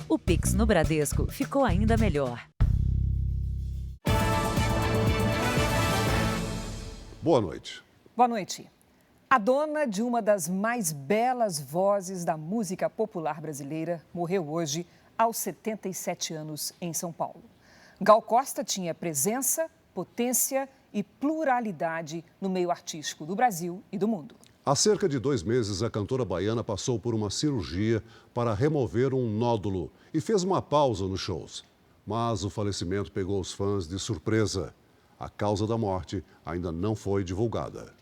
O Pix no Bradesco ficou ainda melhor. Boa noite. Boa noite. A dona de uma das mais belas vozes da música popular brasileira morreu hoje aos 77 anos em São Paulo. Gal Costa tinha presença, potência e pluralidade no meio artístico do Brasil e do mundo. Há cerca de 2 meses, a cantora baiana passou por uma cirurgia para remover um nódulo e fez uma pausa nos shows. Mas o falecimento pegou os fãs de surpresa. A causa da morte ainda não foi divulgada.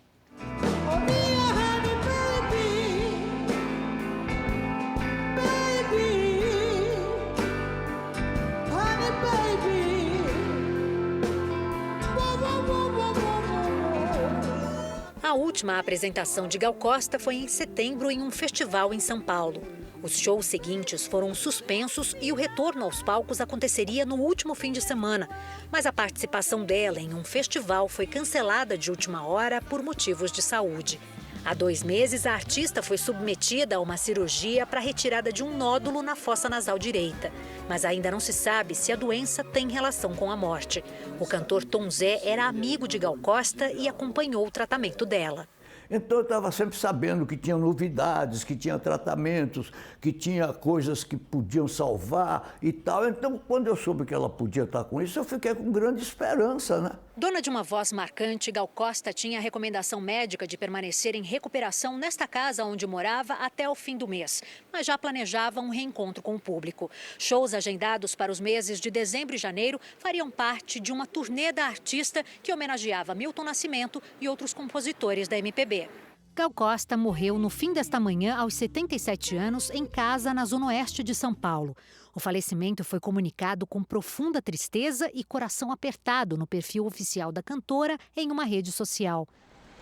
A última apresentação de Gal Costa foi em setembro em um festival em São Paulo. Os shows seguintes foram suspensos e o retorno aos palcos aconteceria no último fim de semana. Mas a participação dela em um festival foi cancelada de última hora por motivos de saúde. Há 2 meses, a artista foi submetida a uma cirurgia para a retirada de um nódulo na fossa nasal direita. Mas ainda não se sabe se a doença tem relação com a morte. O cantor Tom Zé era amigo de Gal Costa e acompanhou o tratamento dela. Então eu estava sempre sabendo que tinha novidades, que tinha tratamentos, que tinha coisas que podiam salvar e tal. Então, quando eu soube que ela podia estar com isso, eu fiquei com grande esperança, né? Dona de uma voz marcante, Gal Costa tinha a recomendação médica de permanecer em recuperação nesta casa onde morava até o fim do mês, mas já planejava um reencontro com o público. Shows agendados para os meses de dezembro e janeiro fariam parte de uma turnê da artista que homenageava Milton Nascimento e outros compositores da MPB. Gal Costa morreu no fim desta manhã, aos 77 anos, em casa na zona oeste de São Paulo. O falecimento foi comunicado com profunda tristeza e coração apertado no perfil oficial da cantora em uma rede social.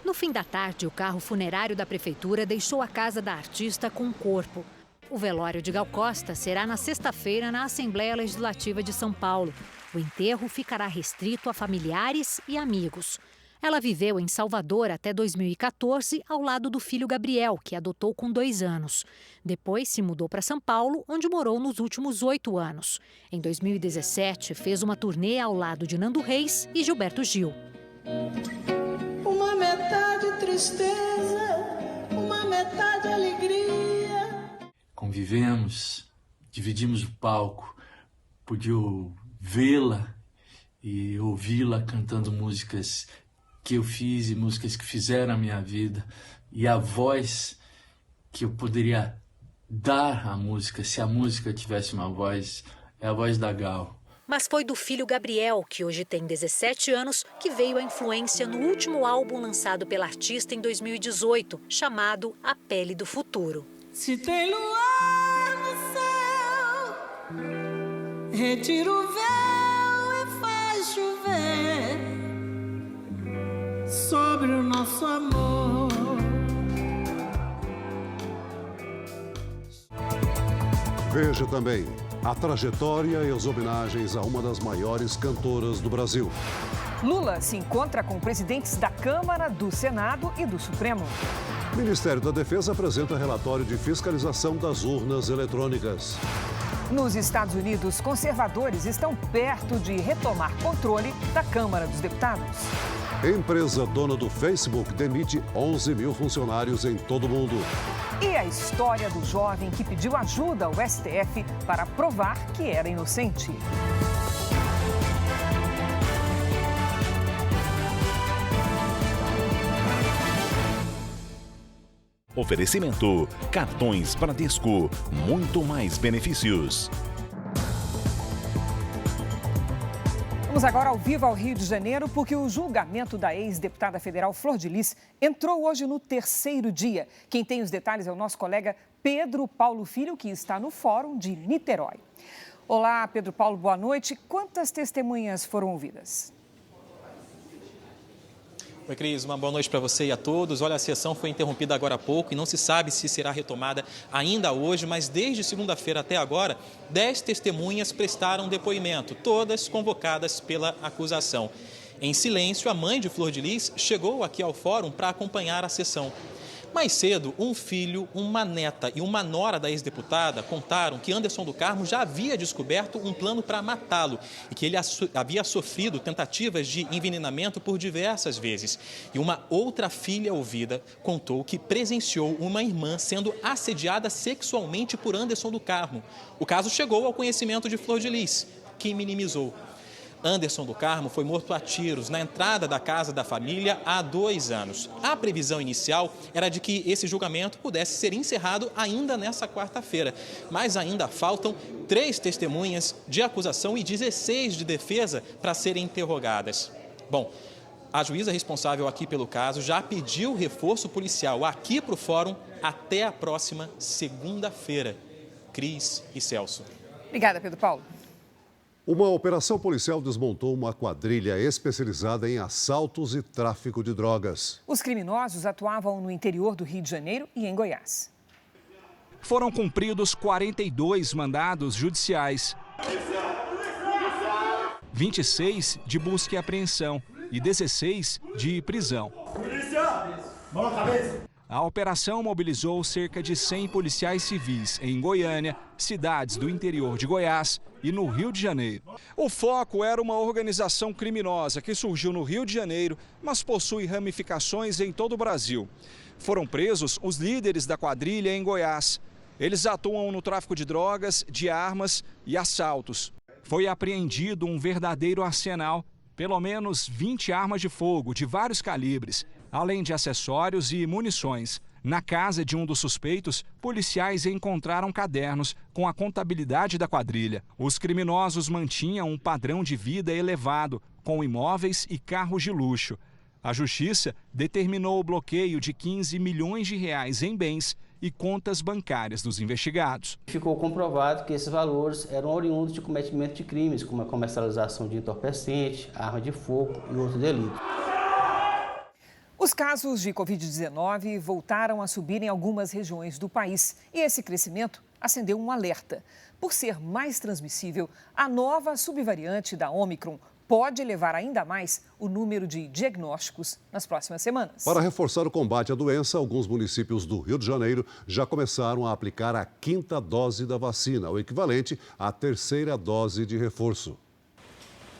No fim da tarde, o carro funerário da prefeitura deixou a casa da artista com o corpo. O velório de Gal Costa será na sexta-feira na Assembleia Legislativa de São Paulo. O enterro ficará restrito a familiares e amigos. Ela viveu em Salvador até 2014, ao lado do filho Gabriel, que adotou com 2 anos. Depois se mudou para São Paulo, onde morou nos últimos 8 anos. Em 2017, fez uma turnê ao lado de Nando Reis e Gilberto Gil. Uma metade tristeza, uma metade alegria. Convivemos, dividimos o palco, pude vê-la e ouvi-la cantando músicas que eu fiz e músicas que fizeram a minha vida, e a voz que eu poderia dar à música, se a música tivesse uma voz, é a voz da Gal. Mas foi do filho Gabriel, que hoje tem 17 anos, que veio a influência no último álbum lançado pela artista em 2018, chamado A Pele do Futuro. Se tem luar no céu, retira o véu e faz chover sobre o nosso amor. Veja também a trajetória e as homenagens a uma das maiores cantoras do Brasil. Lula se encontra com presidentes da Câmara, do Senado e do Supremo. O Ministério da Defesa apresenta relatório de fiscalização das urnas eletrônicas. Nos Estados Unidos, conservadores estão perto de retomar controle da Câmara dos Deputados. Empresa dona do Facebook demite 11 mil funcionários em todo o mundo. E a história do jovem que pediu ajuda ao STF para provar que era inocente. Oferecimento: cartões Bradesco, muito mais benefícios. Vamos agora ao vivo ao Rio de Janeiro, porque o julgamento da ex-deputada federal Flor de Lis entrou hoje no 3º dia. Quem tem os detalhes é o nosso colega Pedro Paulo Filho, que está no Fórum de Niterói. Olá, Pedro Paulo, boa noite. Quantas testemunhas foram ouvidas? Oi, Cris, uma boa noite para você e a todos. Olha, a sessão foi interrompida agora há pouco e não se sabe se será retomada ainda hoje, mas desde segunda-feira até agora, 10 testemunhas prestaram depoimento, todas convocadas pela acusação. Em silêncio, a mãe de Flor de Lis chegou aqui ao fórum para acompanhar a sessão. Mais cedo, um filho, uma neta e uma nora da ex-deputada contaram que Anderson do Carmo já havia descoberto um plano para matá-lo e que ele havia sofrido tentativas de envenenamento por diversas vezes. E uma outra filha ouvida contou que presenciou uma irmã sendo assediada sexualmente por Anderson do Carmo. O caso chegou ao conhecimento de Flor de Lis, que minimizou. Anderson do Carmo foi morto a tiros na entrada da casa da família há 2 anos. A previsão inicial era de que esse julgamento pudesse ser encerrado ainda nessa quarta-feira. Mas ainda faltam 3 testemunhas de acusação e 16 de defesa para serem interrogadas. Bom, a juíza responsável aqui pelo caso já pediu reforço policial aqui para o fórum até a próxima segunda-feira. Cris e Celso. Obrigada, Pedro Paulo. Uma operação policial desmontou uma quadrilha especializada em assaltos e tráfico de drogas. Os criminosos atuavam no interior do Rio de Janeiro e em Goiás. Foram cumpridos 42 mandados judiciais, 26 de busca e apreensão e 16 de prisão. A operação mobilizou cerca de 100 policiais civis em Goiânia, cidades do interior de Goiás e no Rio de Janeiro. O foco era uma organização criminosa que surgiu no Rio de Janeiro, mas possui ramificações em todo o Brasil. Foram presos os líderes da quadrilha em Goiás. Eles atuam no tráfico de drogas, de armas e assaltos. Foi apreendido um verdadeiro arsenal, pelo menos 20 armas de fogo de vários calibres, além de acessórios e munições. Na casa de um dos suspeitos, policiais encontraram cadernos com a contabilidade da quadrilha. Os criminosos mantinham um padrão de vida elevado, com imóveis e carros de luxo. A Justiça determinou o bloqueio de 15 milhões de reais em bens e contas bancárias dos investigados. Ficou comprovado que esses valores eram oriundos de cometimento de crimes, como a comercialização de entorpecente, arma de fogo e outros delitos. Os casos de Covid-19 voltaram a subir em algumas regiões do país e esse crescimento acendeu um alerta. Por ser mais transmissível, a nova subvariante da Omicron pode elevar ainda mais o número de diagnósticos nas próximas semanas. Para reforçar o combate à doença, alguns municípios do Rio de Janeiro já começaram a aplicar a 5ª dose da vacina, o equivalente à 3ª dose de reforço.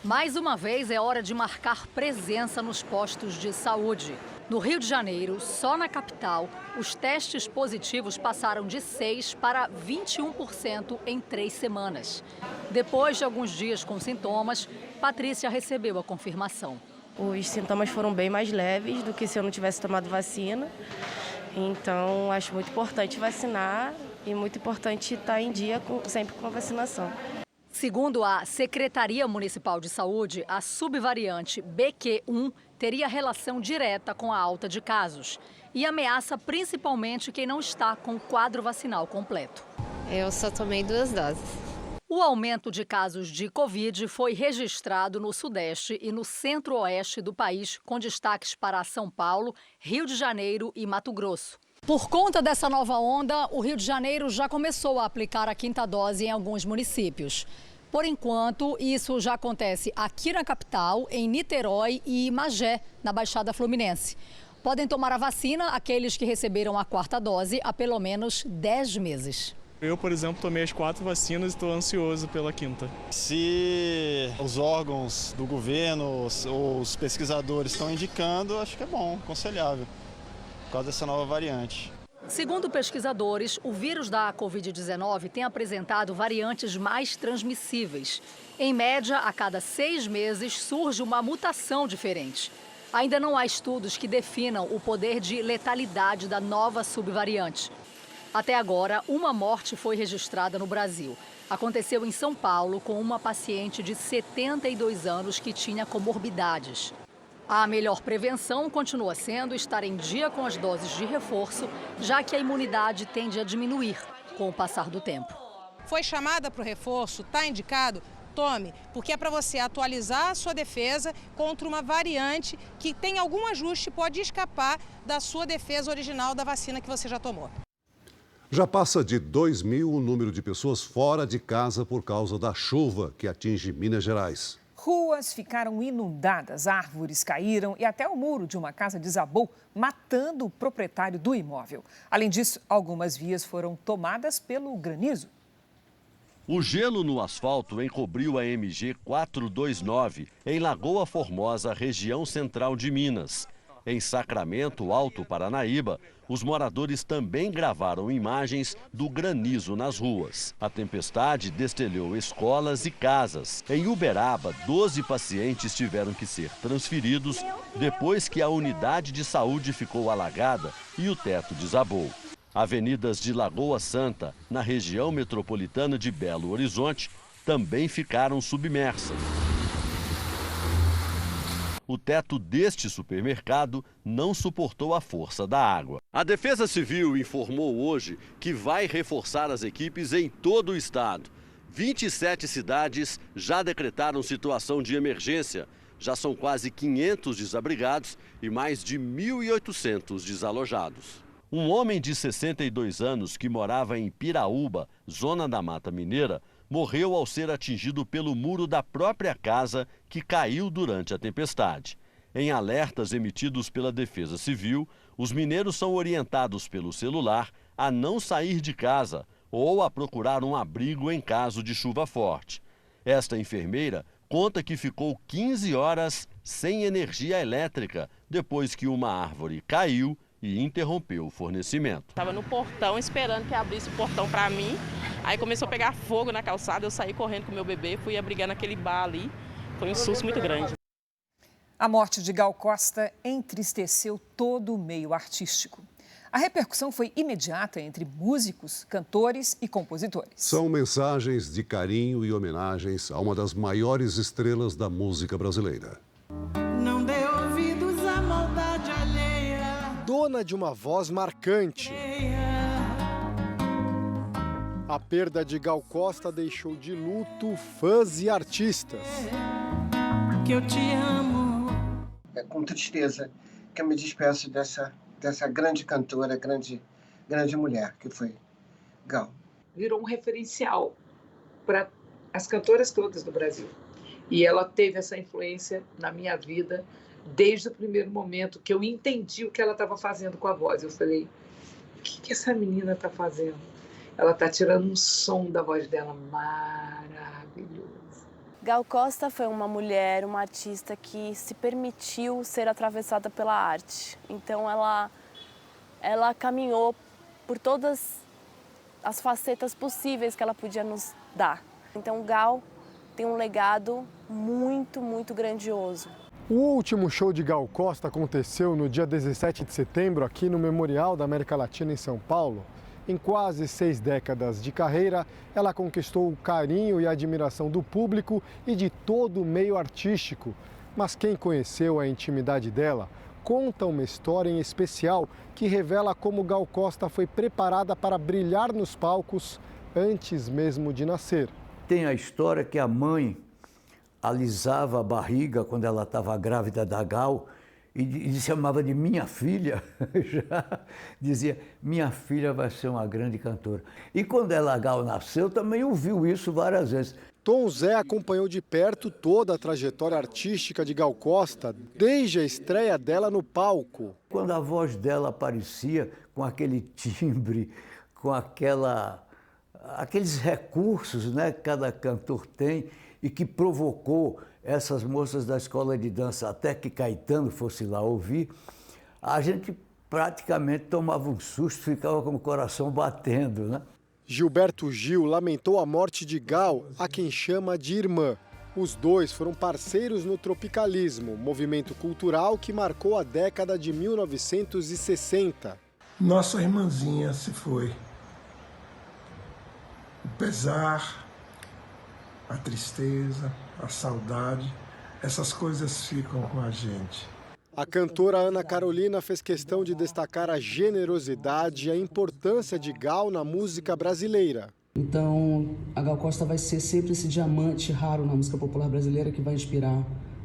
Mais uma vez é hora de marcar presença nos postos de saúde. No Rio de Janeiro, só na capital, os testes positivos passaram de 6% para 21% em 3 semanas. Depois de alguns dias com sintomas, Patrícia recebeu a confirmação. Os sintomas foram bem mais leves do que se eu não tivesse tomado vacina. Então, acho muito importante vacinar e muito importante estar em dia sempre com a vacinação. Segundo a Secretaria Municipal de Saúde, a subvariante BQ1 teria relação direta com a alta de casos e ameaça principalmente quem não está com o quadro vacinal completo. Eu só tomei 2 doses. O aumento de casos de Covid foi registrado no Sudeste e no Centro-Oeste do país, com destaques para São Paulo, Rio de Janeiro e Mato Grosso. Por conta dessa nova onda, o Rio de Janeiro já começou a aplicar a 5ª dose em alguns municípios. Por enquanto, isso já acontece aqui na capital, em Niterói e Magé, na Baixada Fluminense. Podem tomar a vacina aqueles que receberam a 4ª dose há pelo menos 10 meses. Eu, por exemplo, tomei as 4 vacinas e estou ansioso pela 5ª. Se os órgãos do governo ou os pesquisadores estão indicando, acho que é bom, aconselhável, por causa dessa nova variante. Segundo pesquisadores, o vírus da Covid-19 tem apresentado variantes mais transmissíveis. Em média, a cada 6 meses surge uma mutação diferente. Ainda não há estudos que definam o poder de letalidade da nova subvariante. Até agora, uma morte foi registrada no Brasil. Aconteceu em São Paulo com uma paciente de 72 anos que tinha comorbidades. A melhor prevenção continua sendo estar em dia com as doses de reforço, já que a imunidade tende a diminuir com o passar do tempo. Foi chamada para o reforço, está indicado? Tome, porque é para você atualizar a sua defesa contra uma variante que tem algum ajuste, pode escapar da sua defesa original da vacina que você já tomou. Já passa de 2.000 o número de pessoas fora de casa por causa da chuva que atinge Minas Gerais. Ruas ficaram inundadas, árvores caíram e até o muro de uma casa desabou, matando o proprietário do imóvel. Além disso, algumas vias foram tomadas pelo granizo. O gelo no asfalto encobriu a MG 429 em Lagoa Formosa, região central de Minas. Em Sacramento, Alto Paranaíba, os moradores também gravaram imagens do granizo nas ruas. A tempestade destelhou escolas e casas. Em Uberaba, 12 pacientes tiveram que ser transferidos depois que a unidade de saúde ficou alagada e o teto desabou. Avenidas de Lagoa Santa, na região metropolitana de Belo Horizonte, também ficaram submersas. O teto deste supermercado não suportou a força da água. A Defesa Civil informou hoje que vai reforçar as equipes em todo o estado. 27 cidades já decretaram situação de emergência. Já são quase 500 desabrigados e mais de 1.800 desalojados. Um homem de 62 anos que morava em Piraúba, zona da Mata Mineira, morreu ao ser atingido pelo muro da própria casa que caiu durante a tempestade. Em alertas emitidos pela Defesa Civil, os mineiros são orientados pelo celular a não sair de casa ou a procurar um abrigo em caso de chuva forte. Esta enfermeira conta que ficou 15 horas sem energia elétrica depois que uma árvore caiu e interrompeu o fornecimento. Estava no portão esperando que abrisse o portão para mim. Aí começou a pegar fogo na calçada, eu saí correndo com meu bebê, fui abrigar naquele bar ali. Foi um susto muito grande. A morte de Gal Costa entristeceu todo o meio artístico. A repercussão foi imediata entre músicos, cantores e compositores. São mensagens de carinho e homenagens a uma das maiores estrelas da música brasileira. Não dê ouvidos à maldade alheia. Dona de uma voz marcante. A perda de Gal Costa deixou de luto fãs e artistas. Que eu te amo. É com tristeza que eu me despeço dessa grande cantora, grande mulher que foi Gal. Virou um referencial para as cantoras todas do Brasil. E ela teve essa influência na minha vida desde o primeiro momento que eu entendi o que ela estava fazendo com a voz. Eu falei, o que essa menina está fazendo? Ela está tirando um som da voz dela maravilhoso. Gal Costa foi uma mulher, uma artista que se permitiu ser atravessada pela arte. Então ela caminhou por todas as facetas possíveis que ela podia nos dar. Então Gal tem um legado muito, muito grandioso. O último show de Gal Costa aconteceu no dia 17 de setembro aqui no Memorial da América Latina em São Paulo. Em quase 6 décadas de carreira, ela conquistou o carinho e a admiração do público e de todo o meio artístico. Mas quem conheceu a intimidade dela conta uma história em especial que revela como Gal Costa foi preparada para brilhar nos palcos antes mesmo de nascer. Tem a história que a mãe alisava a barriga quando ela estava grávida da Gal e chamava de minha filha, já dizia, minha filha vai ser uma grande cantora. E quando a Gal nasceu, também ouviu isso várias vezes. Tom Zé acompanhou de perto toda a trajetória artística de Gal Costa, desde a estreia dela no palco. Quando a voz dela aparecia com aquele timbre, com aqueles recursos, né, que cada cantor tem e que provocou essas moças da escola de dança, até que Caetano fosse lá ouvir, a gente praticamente tomava um susto, ficava com o coração batendo, né? Gilberto Gil lamentou a morte de Gal, a quem chama de irmã. Os dois foram parceiros no tropicalismo, movimento cultural que marcou a década de 1960. Nossa irmãzinha se foi. O pesar, a tristeza, a saudade, essas coisas ficam com a gente. A cantora Ana Carolina fez questão de destacar a generosidade e a importância de Gal na música brasileira. Então, a Gal Costa vai ser sempre esse diamante raro na música popular brasileira que vai inspirar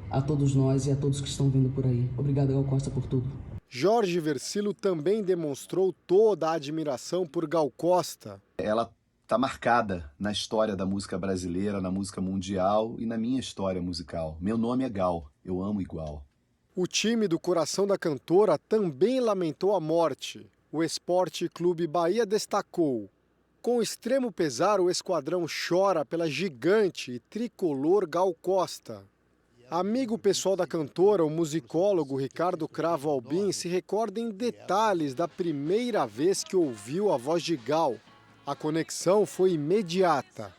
a todos nós e a todos que estão vindo por aí. Obrigado, Gal Costa, por tudo. Jorge Versilo também demonstrou toda a admiração por Gal Costa. Ela está marcada na história da música brasileira, na música mundial e na minha história musical. Meu nome é Gal, eu amo igual. O time do coração da cantora também lamentou a morte. O Esporte Clube Bahia destacou: com extremo pesar, o esquadrão chora pela gigante e tricolor Gal Costa. Amigo pessoal da cantora, o musicólogo Ricardo Cravo Albim se recorda em detalhes da primeira vez que ouviu a voz de Gal. A conexão foi imediata.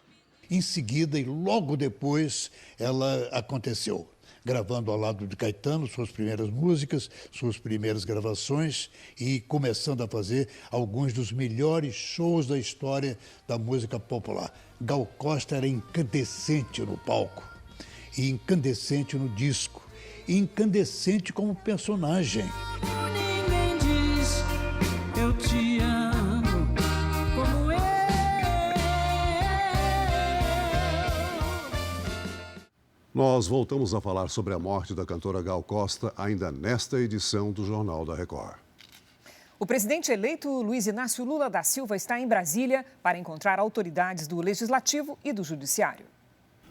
Em seguida e logo depois ela aconteceu, gravando ao lado de Caetano suas primeiras músicas, suas primeiras gravações e começando a fazer alguns dos melhores shows da história da música popular. Gal Costa era incandescente no palco, e incandescente no disco, e incandescente como personagem. Ninguém diz eu te amo como eu. Nós voltamos a falar sobre a morte da cantora Gal Costa ainda nesta edição do Jornal da Record. O presidente eleito Luiz Inácio Lula da Silva está em Brasília para encontrar autoridades do Legislativo e do Judiciário.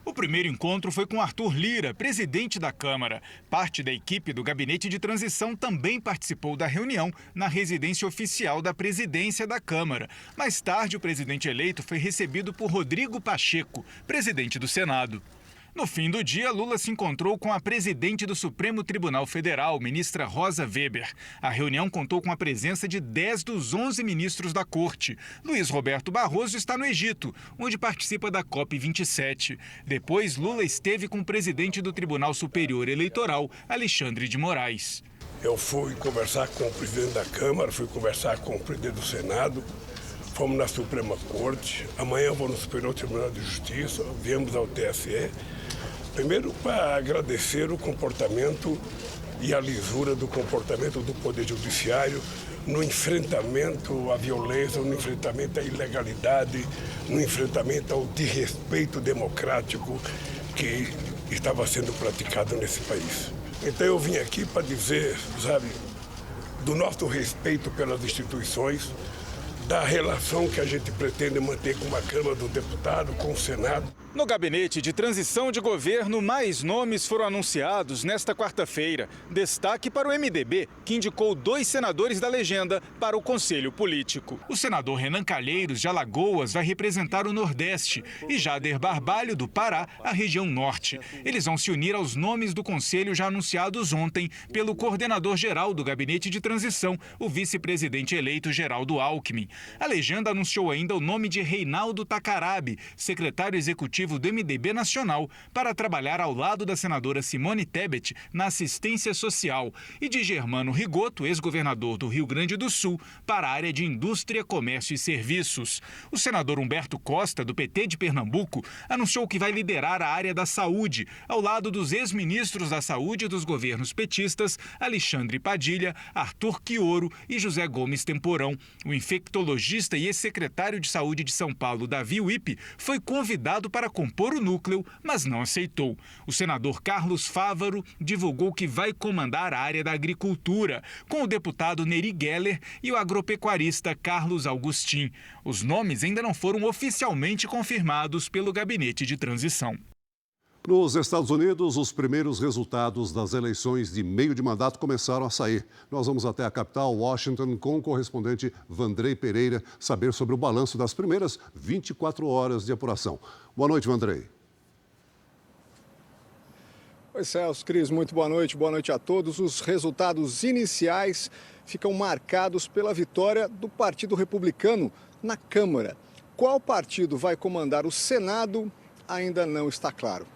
O primeiro encontro foi com Arthur Lira, presidente da Câmara. Parte da equipe do Gabinete de Transição também participou da reunião na residência oficial da presidência da Câmara. Mais tarde, o presidente eleito foi recebido por Rodrigo Pacheco, presidente do Senado. No fim do dia, Lula se encontrou com a presidente do Supremo Tribunal Federal, ministra Rosa Weber. A reunião contou com a presença de 10 dos 11 ministros da corte. Luiz Roberto Barroso está no Egito, onde participa da COP27. Depois, Lula esteve com o presidente do Tribunal Superior Eleitoral, Alexandre de Moraes. Eu fui conversar com o presidente da Câmara, fui conversar com o presidente do Senado, fomos na Suprema Corte, amanhã vou no Superior Tribunal de Justiça, viemos ao TSE. Primeiro, para agradecer o comportamento e a lisura do comportamento do Poder Judiciário no enfrentamento à violência, no enfrentamento à ilegalidade, no enfrentamento ao desrespeito democrático que estava sendo praticado nesse país. Então eu vim aqui para dizer, sabe, do nosso respeito pelas instituições, da relação que a gente pretende manter com a Câmara dos Deputados, com o Senado. No gabinete de transição de governo, mais nomes foram anunciados nesta quarta-feira. Destaque para o MDB, que indicou 2 senadores da legenda para o Conselho Político. O senador Renan Calheiros, de Alagoas, vai representar o Nordeste e Jader Barbalho, do Pará, a região Norte. Eles vão se unir aos nomes do Conselho já anunciados ontem pelo coordenador-geral do gabinete de transição, o vice-presidente eleito Geraldo Alckmin. A legenda anunciou ainda o nome de Reinaldo Takarabe, secretário executivo do MDB Nacional, para trabalhar ao lado da senadora Simone Tebet na assistência social, e de Germano Rigoto, ex-governador do Rio Grande do Sul, para a área de indústria, comércio e serviços. O senador Humberto Costa, do PT de Pernambuco, anunciou que vai liderar a área da saúde, ao lado dos ex-ministros da saúde dos governos petistas Alexandre Padilha, Arthur Quioro e José Gomes Temporão. O infectologista e ex-secretário de Saúde de São Paulo, Davi Uip, foi convidado para compor o núcleo, mas não aceitou. O senador Carlos Fávaro divulgou que vai comandar a área da agricultura, com o deputado Neri Geller e o agropecuarista Carlos Augustin. Os nomes ainda não foram oficialmente confirmados pelo gabinete de transição. Nos Estados Unidos, os primeiros resultados das eleições de meio de mandato começaram a sair. Nós vamos até a capital, Washington, com o correspondente Vandrei Pereira, saber sobre o balanço das primeiras 24 horas de apuração. Boa noite, Vandrei. Oi, Celso, Cris, muito boa noite a todos. Os resultados iniciais ficam marcados pela vitória do Partido Republicano na Câmara. Qual partido vai comandar o Senado ainda não está claro.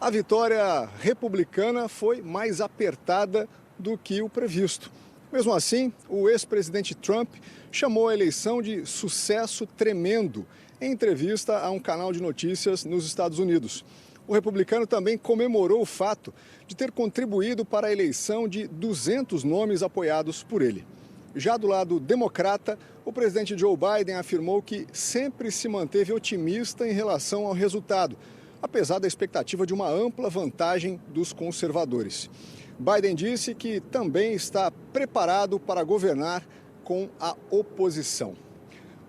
A vitória republicana foi mais apertada do que o previsto. Mesmo assim, o ex-presidente Trump chamou a eleição de sucesso tremendo em entrevista a um canal de notícias nos Estados Unidos. O republicano também comemorou o fato de ter contribuído para a eleição de 200 nomes apoiados por ele. Já do lado democrata, o presidente Joe Biden afirmou que sempre se manteve otimista em relação ao resultado, apesar da expectativa de uma ampla vantagem dos conservadores. Biden disse que também está preparado para governar com a oposição.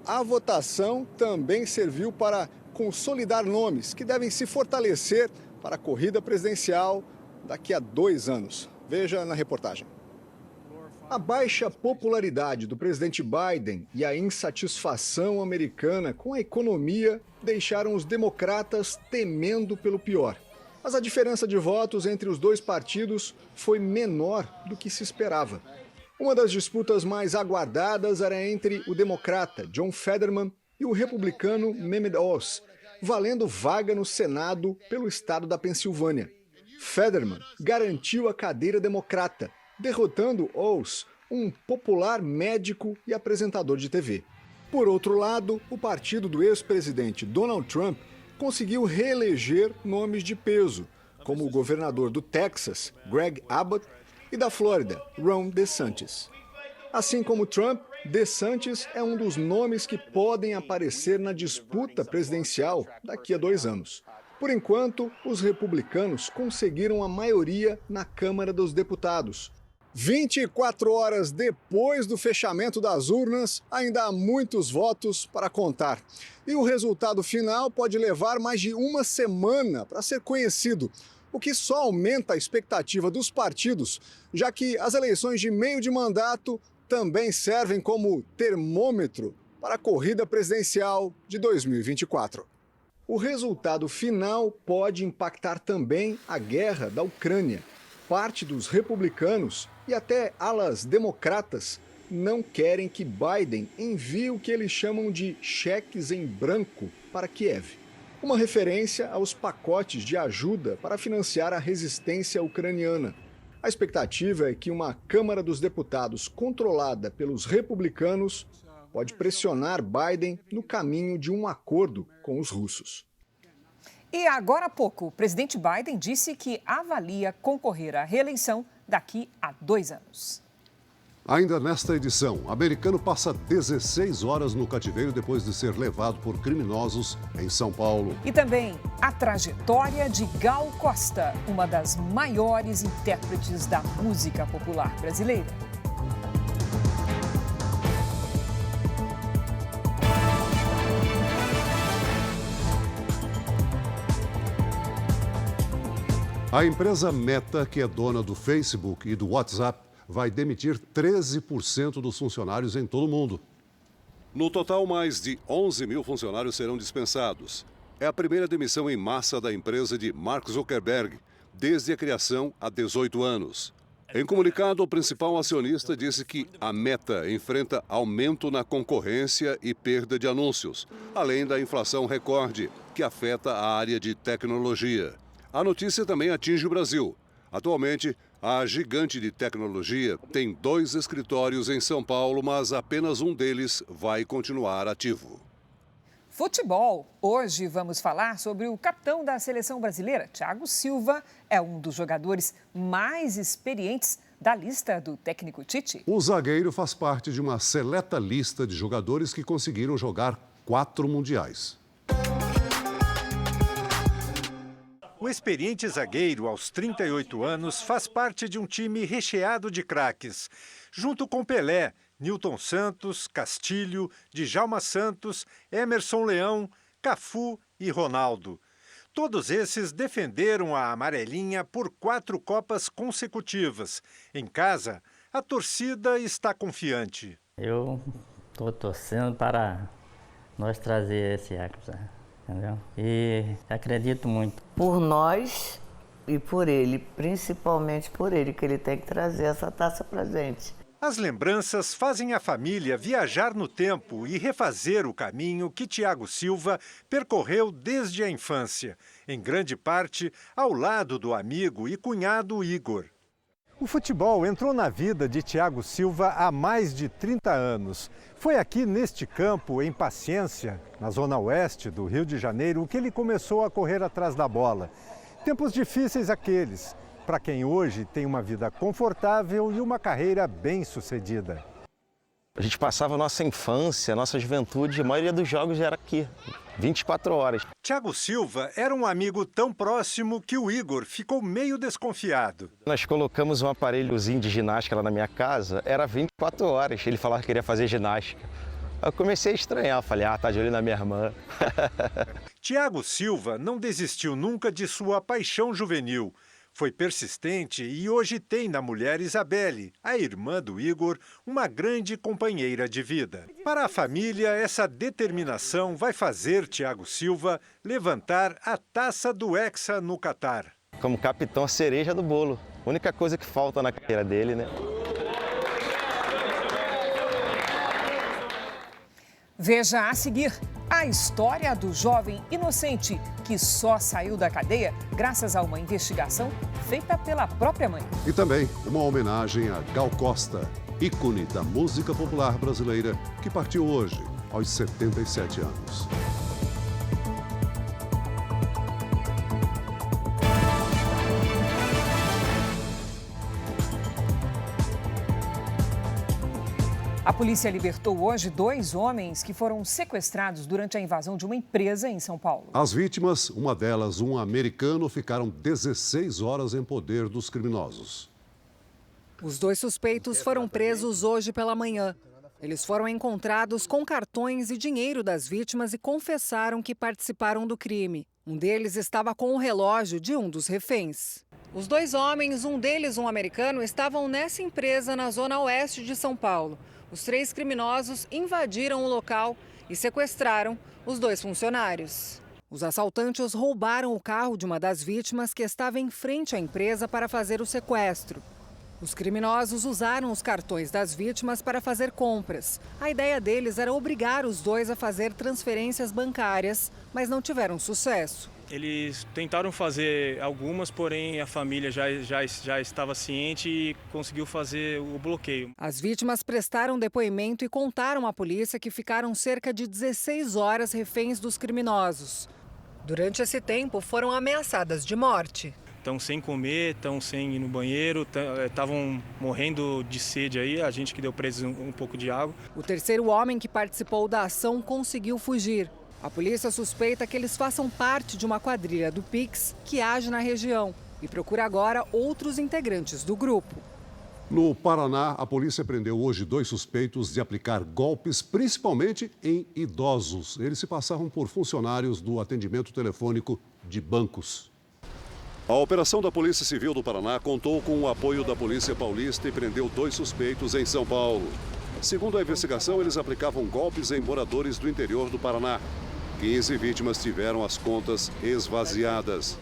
a votação também serviu para consolidar nomes que devem se fortalecer para a corrida presidencial daqui a 2 anos. Veja na reportagem. A baixa popularidade do presidente Biden e a insatisfação americana com a economia deixaram os democratas temendo pelo pior. Mas a diferença de votos entre os dois partidos foi menor do que se esperava. Uma das disputas mais aguardadas era entre o democrata John Fetterman e o republicano Mehmet Oz, valendo vaga no Senado pelo estado da Pensilvânia. Fetterman garantiu a cadeira democrata, derrotando Oz, um popular médico e apresentador de TV. Por outro lado, o partido do ex-presidente Donald Trump conseguiu reeleger nomes de peso, como o governador do Texas, Greg Abbott, e da Flórida, Ron DeSantis. Assim como Trump, DeSantis é um dos nomes que podem aparecer na disputa presidencial daqui a 2 anos. Por enquanto, os republicanos conseguiram a maioria na Câmara dos Deputados. 24 horas depois do fechamento das urnas, ainda há muitos votos para contar. E o resultado final pode levar mais de 1 semana para ser conhecido, o que só aumenta a expectativa dos partidos, já que as eleições de meio de mandato também servem como termômetro para a corrida presidencial de 2024. O resultado final pode impactar também a guerra da Ucrânia. Parte dos republicanos e até alas democratas não querem que Biden envie o que eles chamam de cheques em branco para Kiev. Uma referência aos pacotes de ajuda para financiar a resistência ucraniana. A expectativa é que uma Câmara dos Deputados controlada pelos republicanos pode pressionar Biden no caminho de um acordo com os russos. E agora há pouco, o presidente Biden disse que avalia concorrer à reeleição daqui a 2 anos. Ainda nesta edição, americano passa 16 horas no cativeiro depois de ser levado por criminosos em São Paulo. E também a trajetória de Gal Costa, uma das maiores intérpretes da música popular brasileira. A empresa Meta, que é dona do Facebook e do WhatsApp, vai demitir 13% dos funcionários em todo o mundo. No total, mais de 11 mil funcionários serão dispensados. É a primeira demissão em massa da empresa de Mark Zuckerberg, desde a criação há 18 anos. Em comunicado, o principal acionista disse que a Meta enfrenta aumento na concorrência e perda de anúncios, além da inflação recorde, que afeta a área de tecnologia. A notícia também atinge o Brasil. Atualmente, a gigante de tecnologia tem 2 escritórios em São Paulo, mas apenas um deles vai continuar ativo. Futebol. Hoje vamos falar sobre o capitão da seleção brasileira. Thiago Silva é um dos jogadores mais experientes da lista do técnico Tite. O zagueiro faz parte de uma seleta lista de jogadores que conseguiram jogar 4 mundiais. O experiente zagueiro, aos 38 anos, faz parte de um time recheado de craques. Junto com Pelé, Nilton Santos, Castilho, Djalma Santos, Emerson Leão, Cafu e Ronaldo. Todos esses defenderam a amarelinha por 4 Copas consecutivas. Em casa, a torcida está confiante. Eu estou torcendo para nós trazer esse Hexa. Entendeu? E acredito muito. Por nós e por ele, principalmente por ele, que ele tem que trazer essa taça pra gente. As lembranças fazem a família viajar no tempo e refazer o caminho que Thiago Silva percorreu desde a infância, em grande parte ao lado do amigo e cunhado Igor. O futebol entrou na vida de Thiago Silva há mais de 30 anos. Foi aqui neste campo, em Paciência, na zona oeste do Rio de Janeiro, que ele começou a correr atrás da bola. Tempos difíceis aqueles, para quem hoje tem uma vida confortável e uma carreira bem-sucedida. A gente passava a nossa infância, a nossa juventude, a maioria dos jogos era aqui, 24 horas. Thiago Silva era um amigo tão próximo que o Igor ficou meio desconfiado. Nós colocamos um aparelhozinho de ginástica lá na minha casa, era 24 horas, ele falava que queria fazer ginástica. Eu comecei a estranhar, falei, tá de olho na minha irmã. Tiago Silva não desistiu nunca de sua paixão juvenil. Foi persistente e hoje tem na mulher Isabelle, a irmã do Igor, uma grande companheira de vida. Para a família, essa determinação vai fazer Tiago Silva levantar a taça do Hexa no Catar. Como capitão, a cereja do bolo. A única coisa que falta na carreira dele, né? Veja a seguir a história do jovem inocente que só saiu da cadeia graças a uma investigação feita pela própria mãe. E também uma homenagem a Gal Costa, ícone da música popular brasileira, que partiu hoje, aos 77 anos. A polícia libertou hoje 2 homens que foram sequestrados durante a invasão de uma empresa em São Paulo. As vítimas, uma delas um americano, ficaram 16 horas em poder dos criminosos. Os 2 suspeitos foram presos hoje pela manhã. Eles foram encontrados com cartões e dinheiro das vítimas e confessaram que participaram do crime. Um deles estava com o relógio de um dos reféns. Os 2 homens, um deles um americano, estavam nessa empresa na zona oeste de São Paulo. Os 3 criminosos invadiram o local e sequestraram os 2 funcionários. Os assaltantes roubaram o carro de uma das vítimas que estava em frente à empresa para fazer o sequestro. Os criminosos usaram os cartões das vítimas para fazer compras. A ideia deles era obrigar os 2 a fazer transferências bancárias, mas não tiveram sucesso. Eles tentaram fazer algumas, porém a família já estava ciente e conseguiu fazer o bloqueio. As vítimas prestaram depoimento e contaram à polícia que ficaram cerca de 16 horas reféns dos criminosos. Durante esse tempo, foram ameaçadas de morte. Estão sem comer, estão sem ir no banheiro, estavam morrendo de sede aí, a gente que deu para eles um pouco de água. O terceiro homem que participou da ação conseguiu fugir. A polícia suspeita que eles façam parte de uma quadrilha do Pix que age na região e procura agora outros integrantes do grupo. No Paraná, a polícia prendeu hoje 2 suspeitos de aplicar golpes, principalmente em idosos. Eles se passavam por funcionários do atendimento telefônico de bancos. A operação da Polícia Civil do Paraná contou com o apoio da Polícia Paulista e prendeu 2 suspeitos em São Paulo. Segundo a investigação, eles aplicavam golpes em moradores do interior do Paraná. 15 vítimas tiveram as contas esvaziadas.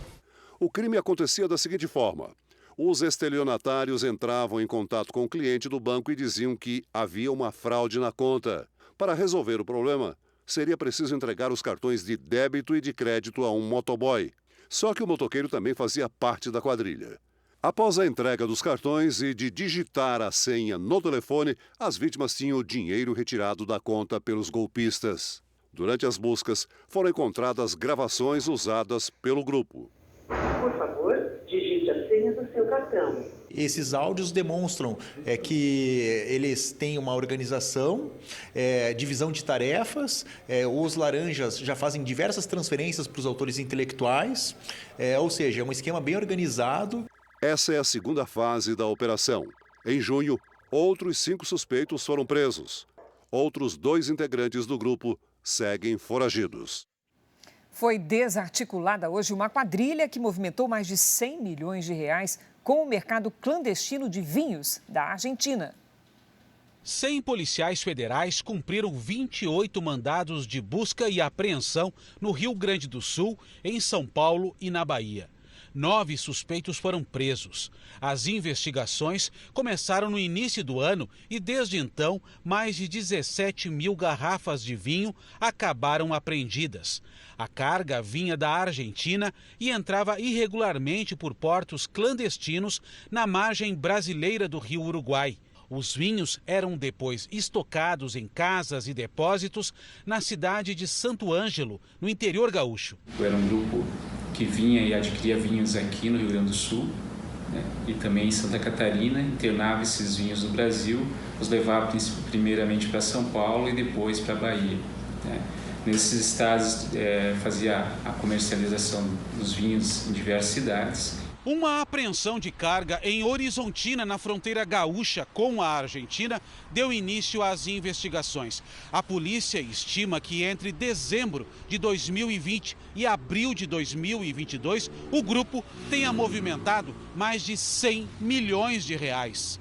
O crime acontecia da seguinte forma: os estelionatários entravam em contato com o cliente do banco e diziam que havia uma fraude na conta. Para resolver o problema, seria preciso entregar os cartões de débito e de crédito a um motoboy. Só que o motoqueiro também fazia parte da quadrilha. Após a entrega dos cartões e de digitar a senha no telefone, as vítimas tinham o dinheiro retirado da conta pelos golpistas. Durante as buscas, foram encontradas gravações usadas pelo grupo. Por favor, digite a senha do seu cartão. Esses áudios demonstram que eles têm uma organização, divisão de tarefas, os laranjas já fazem diversas transferências para os autores intelectuais, ou seja, é um esquema bem organizado. Essa é a segunda fase da operação. Em junho, outros 5 suspeitos foram presos. Outros 2 integrantes do grupo seguem foragidos. Foi desarticulada hoje uma quadrilha que movimentou mais de 100 milhões de reais com o mercado clandestino de vinhos da Argentina. 100 policiais federais cumpriram 28 mandados de busca e apreensão no Rio Grande do Sul, em São Paulo e na Bahia. 9 suspeitos foram presos. As investigações começaram no início do ano e, desde então, mais de 17 mil garrafas de vinho acabaram apreendidas. A carga vinha da Argentina e entrava irregularmente por portos clandestinos na margem brasileira do Rio Uruguai. Os vinhos eram depois estocados em casas e depósitos na cidade de Santo Ângelo, no interior gaúcho. Era um grupo que vinha e adquiria vinhos aqui no Rio Grande do Sul, né, e também em Santa Catarina, internava esses vinhos no Brasil, os levava primeiramente para São Paulo e depois para a Bahia. Né. Nesses estados fazia a comercialização dos vinhos em diversas cidades. Uma apreensão de carga em Horizontina, na fronteira gaúcha com a Argentina, deu início às investigações. A polícia estima que entre dezembro de 2020 e abril de 2022, o grupo tenha movimentado mais de 100 milhões de reais.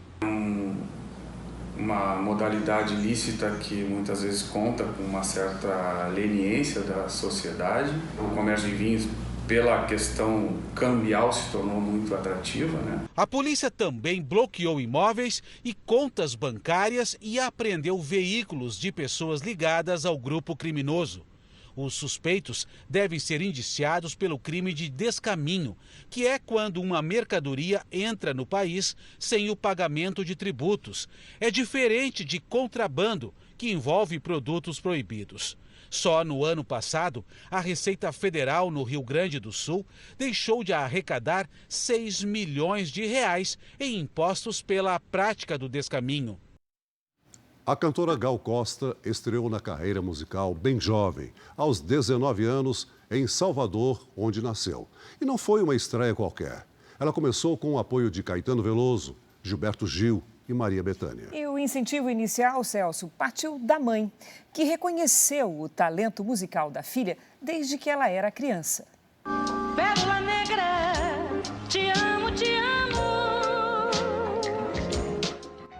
Uma modalidade ilícita que muitas vezes conta com uma certa leniência da sociedade. O comércio de vinhos, pela questão cambial, se tornou muito atrativa, né? A polícia também bloqueou imóveis e contas bancárias e apreendeu veículos de pessoas ligadas ao grupo criminoso. Os suspeitos devem ser indiciados pelo crime de descaminho, que é quando uma mercadoria entra no país sem o pagamento de tributos. É diferente de contrabando, que envolve produtos proibidos. Só no ano passado, a Receita Federal no Rio Grande do Sul deixou de arrecadar 6 milhões de reais em impostos pela prática do descaminho. A cantora Gal Costa estreou na carreira musical bem jovem, aos 19 anos, em Salvador, onde nasceu. E não foi uma estreia qualquer. Ela começou com o apoio de Caetano Veloso, Gilberto Gil e Maria Bethânia. E o incentivo inicial, Celso, partiu da mãe, que reconheceu o talento musical da filha desde que ela era criança. Pérola negra, te amo, te amo.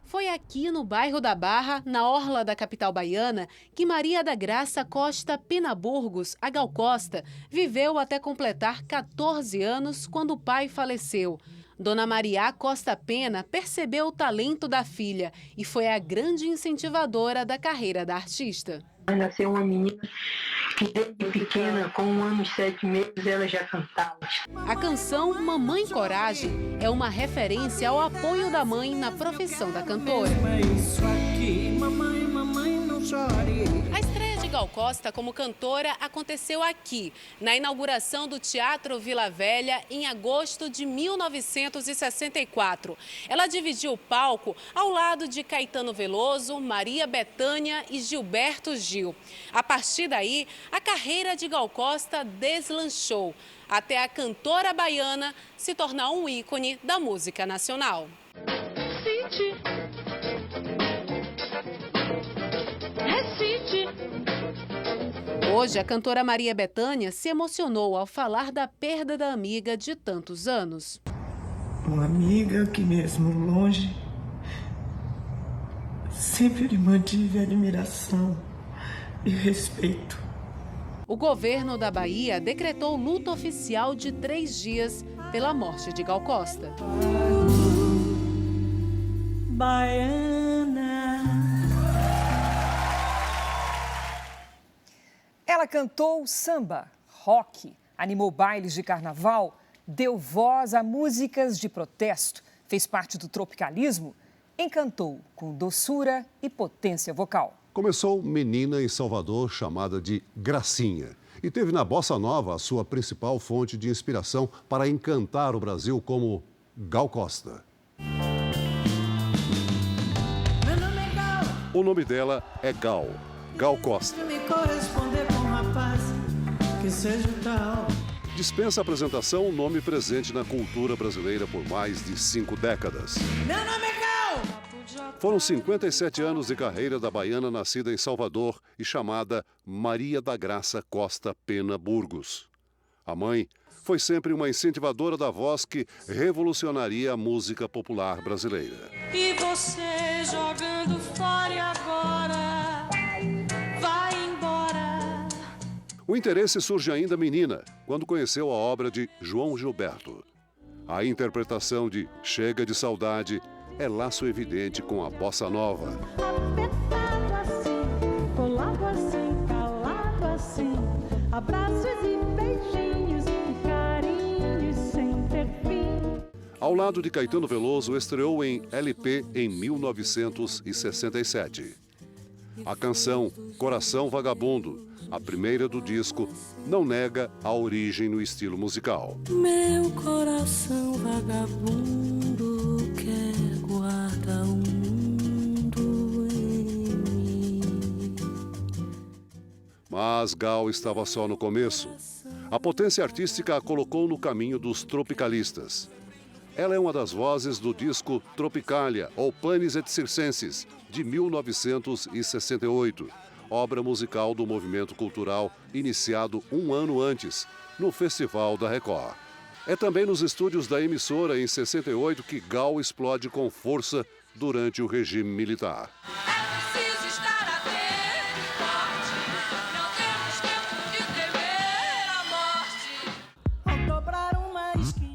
Foi aqui no bairro da Barra, na orla da capital baiana, que Maria da Graça Costa Pena Burgos, a Gal Costa, viveu até completar 14 anos quando o pai faleceu. Dona Maria Costa Pena percebeu o talento da filha e foi a grande incentivadora da carreira da artista. Nasceu uma menina que desde pequena, com 1 ano e 7 meses, ela já cantava. A canção Mamãe Coragem é uma referência ao apoio da mãe na profissão da cantora. A estreia de Gal Costa como cantora aconteceu aqui, na inauguração do Teatro Vila Velha, em agosto de 1964. Ela dividiu o palco ao lado de Caetano Veloso, Maria Bethânia e Gilberto Gil. A partir daí, a carreira de Gal Costa deslanchou, até a cantora baiana se tornar um ícone da música nacional. Recite. Hoje, a cantora Maria Bethânia se emocionou ao falar da perda da amiga de tantos anos. Uma amiga que, mesmo longe, sempre lhe mantive admiração e respeito. O governo da Bahia decretou luto oficial de 3 dias pela morte de Gal Costa. Baiana. Ela cantou samba, rock, animou bailes de carnaval, deu voz a músicas de protesto, fez parte do tropicalismo, encantou com doçura e potência vocal. Começou menina em Salvador, chamada de Gracinha, e teve na bossa nova a sua principal fonte de inspiração para encantar o Brasil como Gal Costa. Meu nome é Gal. O nome dela é Gal Costa. Me corresponder com um rapaz que seja tal. Dispensa apresentação, nome presente na cultura brasileira por mais de 5 décadas. Meu nome é Gal. Foram 57 anos de carreira da baiana nascida em Salvador e chamada Maria da Graça Costa Pena Burgos. A mãe foi sempre uma incentivadora da voz que revolucionaria a música popular brasileira. E você jogando fora e agora vai embora. O interesse surge ainda menina, quando conheceu a obra de João Gilberto. A interpretação de Chega de Saudade é laço evidente com a bossa nova. Apertado assim, colado assim, calado assim, abraços e beijinhos, carinhos sem ter fim. Ao lado de Caetano Veloso, estreou em LP em 1967. A canção Coração Vagabundo, a primeira do disco, não nega a origem no estilo musical. Meu coração vagabundo quer guardar o mundo em mim. Mas Gal estava só no começo. A potência artística a colocou no caminho dos tropicalistas. Ela é uma das vozes do disco Tropicalia, ou Panis et Circenses, de 1968, obra musical do movimento cultural iniciado um ano antes, no Festival da Record. É também nos estúdios da emissora, em 68, que Gal explode com força durante o regime militar.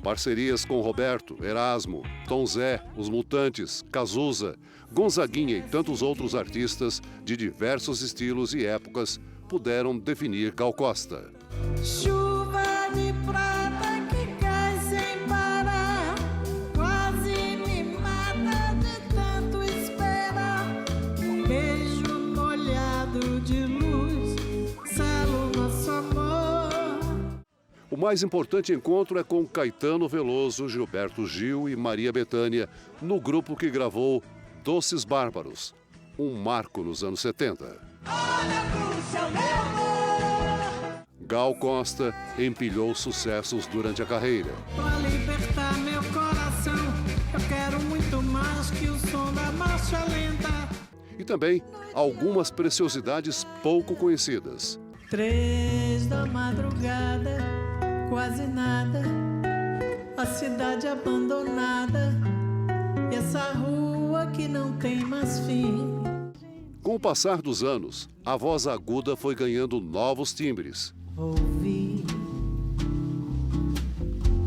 Parcerias com Roberto, Erasmo, Tom Zé, Os Mutantes, Cazuza, Gonzaguinha e tantos outros artistas de diversos estilos e épocas puderam definir Gal Costa. Chuva de prata que cai sem parar, quase me mata de tanto esperar. Um beijo molhado de luz, selo nosso amor. O mais importante encontro é com Caetano Veloso, Gilberto Gil e Maria Bethânia, no grupo que gravou Doces Bárbaros, um marco nos anos 70. Gal Costa empilhou sucessos durante a carreira. Pra libertar meu coração, eu quero muito mais que o som da marcha lenta. E também algumas preciosidades pouco conhecidas. 3 da madrugada, quase nada, a cidade abandonada, e essa rua que não tem mais fim. Com o passar dos anos, a voz aguda foi ganhando novos timbres. Ouvi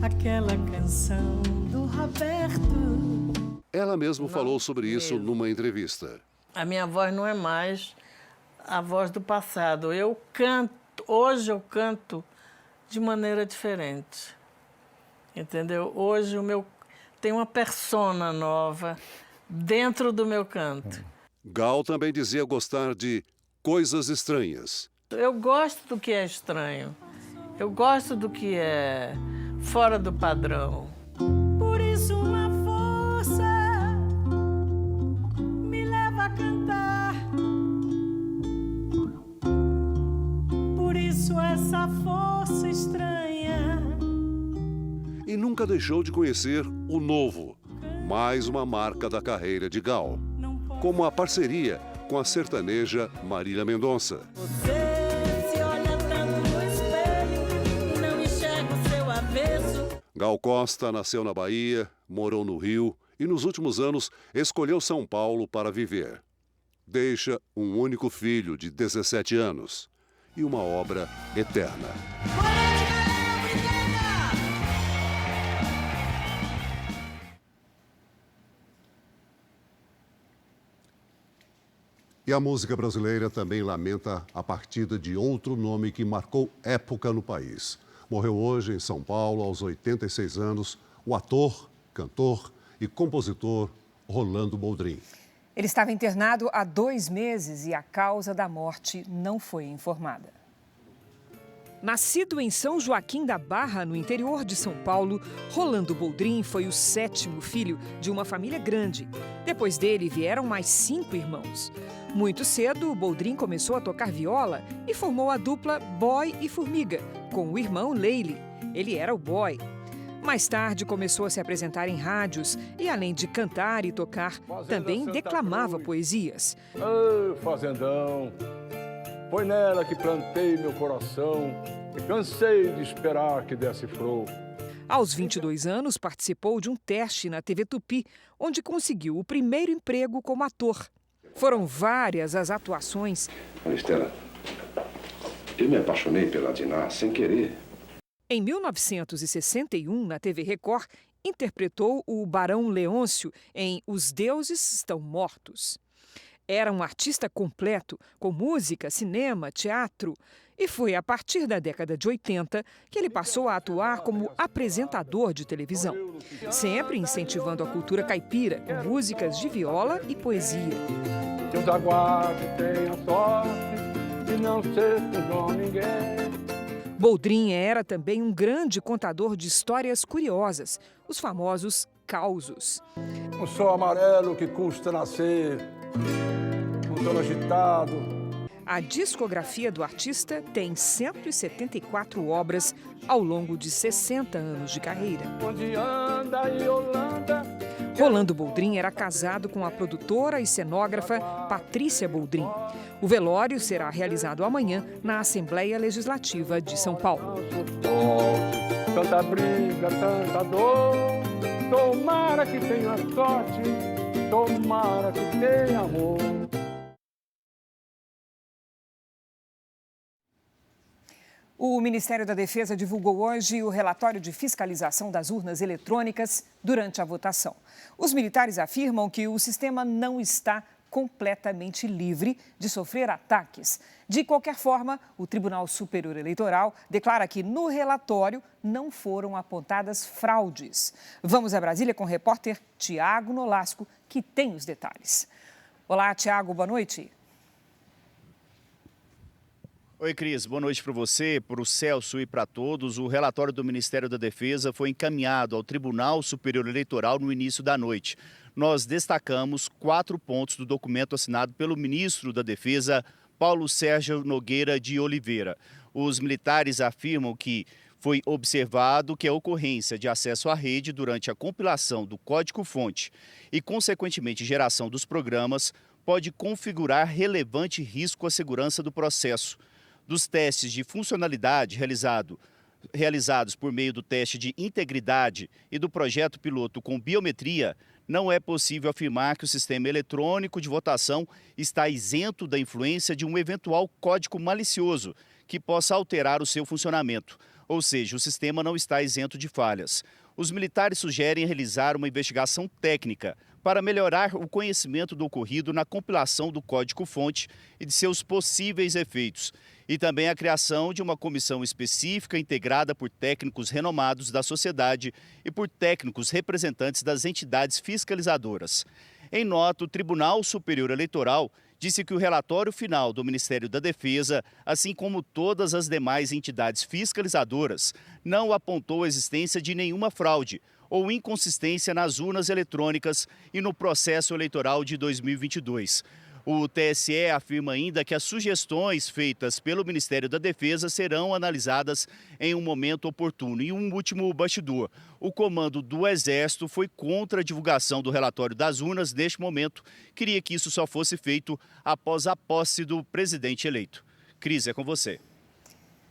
aquela canção do Roberto. Ela mesma falou sobre isso numa entrevista. A minha voz não é mais a voz do passado. Eu canto, hoje eu canto de maneira diferente, entendeu? Hoje tem uma persona nova dentro do meu canto. Gal também dizia gostar de coisas estranhas. Eu gosto do que é estranho, eu gosto do que é fora do padrão. Por isso uma força me leva a cantar, por isso essa força estranha. E nunca deixou de conhecer o novo, mais uma marca da carreira de Gal, como a parceria com a sertaneja Marília Mendonça. Você se olha tanto no espelho e não enxerga o seu avesso. Gal Costa nasceu na Bahia, morou no Rio e nos últimos anos escolheu São Paulo para viver. Deixa um único filho de 17 anos e uma obra eterna. E a música brasileira também lamenta a partida de outro nome que marcou época no país. Morreu hoje em São Paulo, aos 86 anos, o ator, cantor e compositor Rolando Boldrin. Ele estava internado há 2 meses e a causa da morte não foi informada. Nascido em São Joaquim da Barra, no interior de São Paulo, Rolando Boldrin foi o 7º filho de uma família grande. Depois dele vieram mais 5 irmãos. Muito cedo, Boldrin começou a tocar viola e formou a dupla Boy e Formiga, com o irmão Leile. Ele era o boy. Mais tarde, começou a se apresentar em rádios e, além de cantar e tocar, também declamava poesias. Ô, fazendão, foi nela que plantei meu coração e cansei de esperar que desse flor. Aos 22 anos, participou de um teste na TV Tupi, onde conseguiu o primeiro emprego como ator. Foram várias as atuações. Estela, eu me apaixonei pela Diná sem querer. Em 1961, na TV Record, interpretou o Barão Leôncio em Os Deuses Estão Mortos. Era um artista completo, com música, cinema, teatro. E foi a partir da década de 80 que ele passou a atuar como apresentador de televisão, sempre incentivando a cultura caipira, com músicas de viola e poesia. Deus aguarde, tenha sorte e não ser igual a ninguém. Boldrin era também um grande contador de histórias curiosas, os famosos causos. Um sol amarelo que custa nascer, um sono agitado. A discografia do artista tem 174 obras ao longo de 60 anos de carreira. Rolando Boldrin era casado com a produtora e cenógrafa Patrícia Boldrin. O velório será realizado amanhã na Assembleia Legislativa de São Paulo. Tanta briga, tanta dor, tomara que tenha sorte, tomara que tenha amor. O Ministério da Defesa divulgou hoje o relatório de fiscalização das urnas eletrônicas durante a votação. Os militares afirmam que o sistema não está completamente livre de sofrer ataques. De qualquer forma, o Tribunal Superior Eleitoral declara que no relatório não foram apontadas fraudes. Vamos a Brasília com o repórter Tiago Nolasco, que tem os detalhes. Olá, Tiago, boa noite. Oi, Cris. Boa noite para você, para o Celso e para todos. O relatório do Ministério da Defesa foi encaminhado ao Tribunal Superior Eleitoral no início da noite. Nós destacamos 4 pontos do documento assinado pelo ministro da Defesa, Paulo Sérgio Nogueira de Oliveira. Os militares afirmam que foi observado que a ocorrência de acesso à rede durante a compilação do código-fonte e, consequentemente, geração dos programas pode configurar relevante risco à segurança do processo. Dos testes de funcionalidade realizados por meio do teste de integridade e do projeto piloto com biometria, não é possível afirmar que o sistema eletrônico de votação está isento da influência de um eventual código malicioso que possa alterar o seu funcionamento. Ou seja, o sistema não está isento de falhas. Os militares sugerem realizar uma investigação técnica para melhorar o conhecimento do ocorrido na compilação do código-fonte e de seus possíveis efeitos. E também a criação de uma comissão específica integrada por técnicos renomados da sociedade e por técnicos representantes das entidades fiscalizadoras. Em nota, o Tribunal Superior Eleitoral disse que o relatório final do Ministério da Defesa, assim como todas as demais entidades fiscalizadoras, não apontou a existência de nenhuma fraude ou inconsistência nas urnas eletrônicas e no processo eleitoral de 2022. O TSE afirma ainda que as sugestões feitas pelo Ministério da Defesa serão analisadas em um momento oportuno. E um último bastidor: o comando do Exército foi contra a divulgação do relatório das urnas neste momento. Queria que isso só fosse feito após a posse do presidente eleito. Cris, é com você.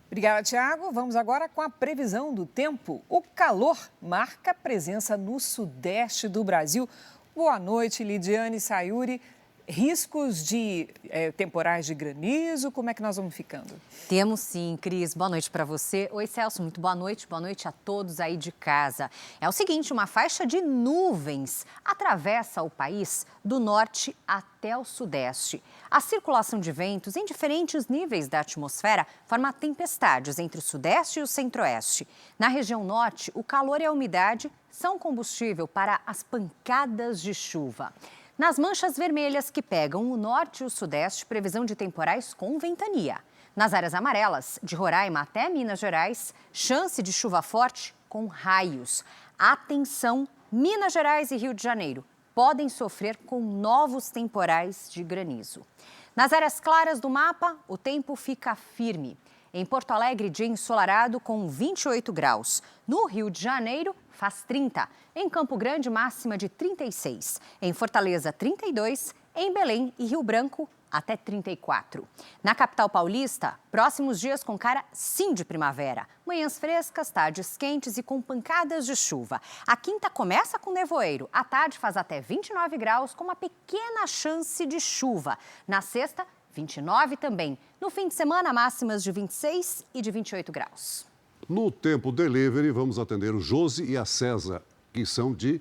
Obrigada, Tiago. Vamos agora com a previsão do tempo. O calor marca presença no sudeste do Brasil. Boa noite, Lidiane Sayuri. Riscos de temporais de granizo, como é que nós vamos ficando? Temos sim, Cris. Boa noite para você. Oi, Celso, muito boa noite a todos aí de casa. É o seguinte, uma faixa de nuvens atravessa o país do norte até o sudeste. A circulação de ventos em diferentes níveis da atmosfera forma tempestades entre o sudeste e o centro-oeste. Na região norte, o calor e a umidade são combustível para as pancadas de chuva. Nas manchas vermelhas que pegam o norte e o sudeste, previsão de temporais com ventania. Nas áreas amarelas, de Roraima até Minas Gerais, chance de chuva forte com raios. Atenção, Minas Gerais e Rio de Janeiro podem sofrer com novos temporais de granizo. Nas áreas claras do mapa, o tempo fica firme. Em Porto Alegre, dia ensolarado com 28 graus. No Rio de Janeiro, faz 30. Em Campo Grande, máxima de 36. Em Fortaleza, 32. Em Belém e Rio Branco, até 34. Na capital paulista, próximos dias com cara sim de primavera. Manhãs frescas, tardes quentes e com pancadas de chuva. A quinta começa com nevoeiro. À tarde faz até 29 graus com uma pequena chance de chuva. Na sexta, 29 também. No fim de semana, máximas de 26 e de 28 graus. No Tempo Delivery, vamos atender o Josi e a César, que são de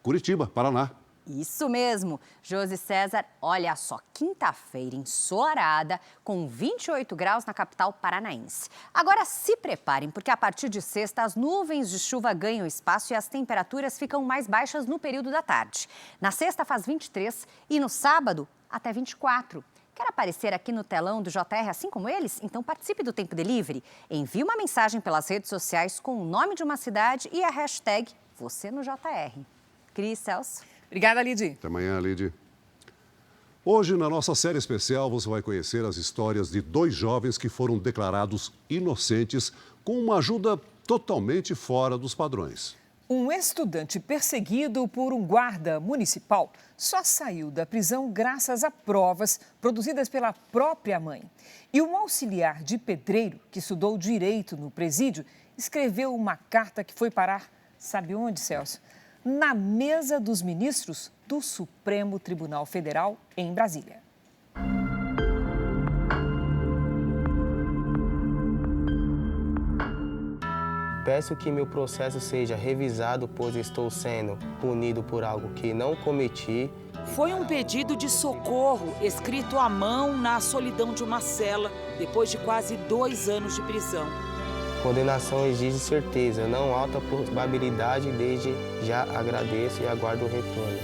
Curitiba, Paraná. Isso mesmo. Josi César, olha só, quinta-feira ensolarada, com 28 graus na capital paranaense. Agora se preparem, porque a partir de sexta as nuvens de chuva ganham espaço e as temperaturas ficam mais baixas no período da tarde. Na sexta faz 23 e no sábado até 24. Quer aparecer aqui no telão do JR assim como eles? Então participe do Tempo Delivery. Envie uma mensagem pelas redes sociais com o nome de uma cidade e a hashtag #VocêNoJR. Cris, Celso. Obrigada, Lidy. Até amanhã, Lidy. Hoje, na nossa série especial, você vai conhecer as histórias de 2 jovens que foram declarados inocentes com uma ajuda totalmente fora dos padrões. Um estudante perseguido por um guarda municipal só saiu da prisão graças a provas produzidas pela própria mãe. E um auxiliar de pedreiro, que estudou direito no presídio, escreveu uma carta que foi parar, sabe onde, Celso? Na mesa dos ministros do Supremo Tribunal Federal, em Brasília. Peço que meu processo seja revisado, pois estou sendo punido por algo que não cometi. Foi um pedido de socorro escrito à mão na solidão de uma cela, depois de quase 2 anos de prisão. Condenação exige certeza, não alta probabilidade, desde já agradeço e aguardo o retorno.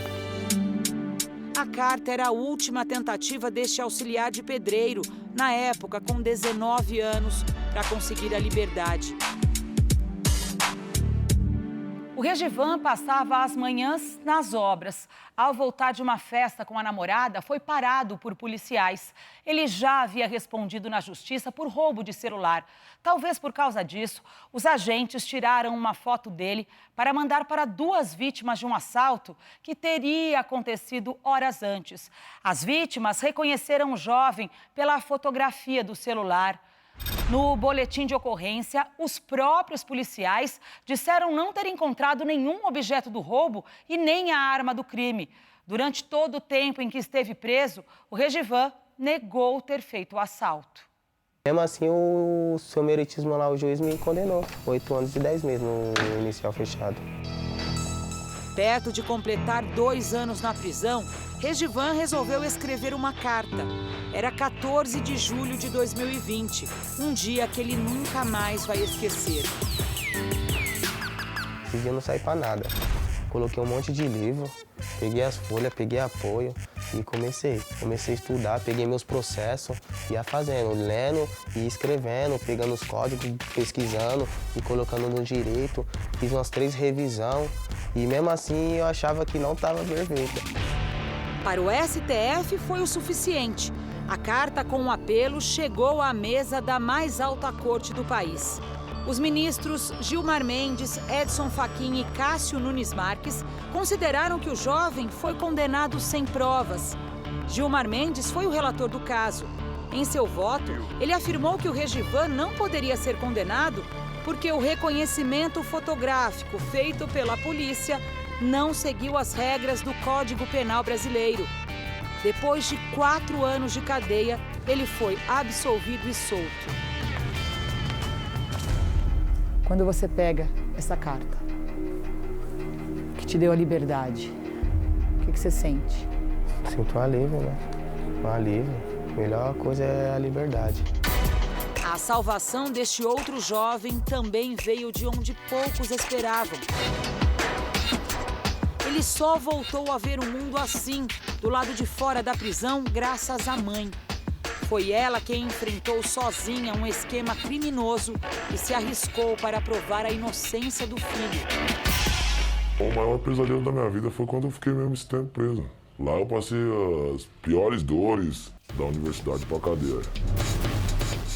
A carta era a última tentativa deste auxiliar de pedreiro, na época com 19 anos, para conseguir a liberdade. O Regivan passava as manhãs nas obras. Ao voltar de uma festa com a namorada, foi parado por policiais. Ele já havia respondido na justiça por roubo de celular. Talvez por causa disso, os agentes tiraram uma foto dele para mandar para 2 vítimas de um assalto que teria acontecido horas antes. As vítimas reconheceram o jovem pela fotografia do celular. No boletim de ocorrência, os próprios policiais disseram não ter encontrado nenhum objeto do roubo e nem a arma do crime. Durante todo o tempo em que esteve preso, o Regivan negou ter feito o assalto. Mesmo assim, o seu meritismo lá, o juiz me condenou. 8 anos e 10 meses no inicial fechado. Perto de completar 2 anos na prisão, Regivan resolveu escrever uma carta. Era 14 de julho de 2020, um dia que ele nunca mais vai esquecer. Esse dia eu não saí pra nada. Coloquei um monte de livro, peguei as folhas, peguei apoio e comecei a estudar, peguei meus processos, ia fazendo, lendo e escrevendo, pegando os códigos, pesquisando e colocando no direito. Fiz umas 3 revisões e mesmo assim eu achava que não estava perfeita. Para o STF foi o suficiente. A carta com o apelo chegou à mesa da mais alta corte do país. Os ministros Gilmar Mendes, Edson Fachin e Cássio Nunes Marques consideraram que o jovem foi condenado sem provas. Gilmar Mendes foi o relator do caso. Em seu voto, ele afirmou que o Regivan não poderia ser condenado porque o reconhecimento fotográfico feito pela polícia não seguiu as regras do Código Penal brasileiro. Depois de 4 anos de cadeia, ele foi absolvido e solto. Quando você pega essa carta, que te deu a liberdade, o que você sente? Sinto um alívio, né? Um alívio. A melhor coisa é a liberdade. A salvação deste outro jovem também veio de onde poucos esperavam. Ele só voltou a ver o mundo assim, do lado de fora da prisão, graças à mãe. Foi ela quem enfrentou sozinha um esquema criminoso e se arriscou para provar a inocência do filho. O maior pesadelo da minha vida foi quando eu fiquei mesmo esse tempo preso. Lá eu passei as piores dores da universidade para a cadeia.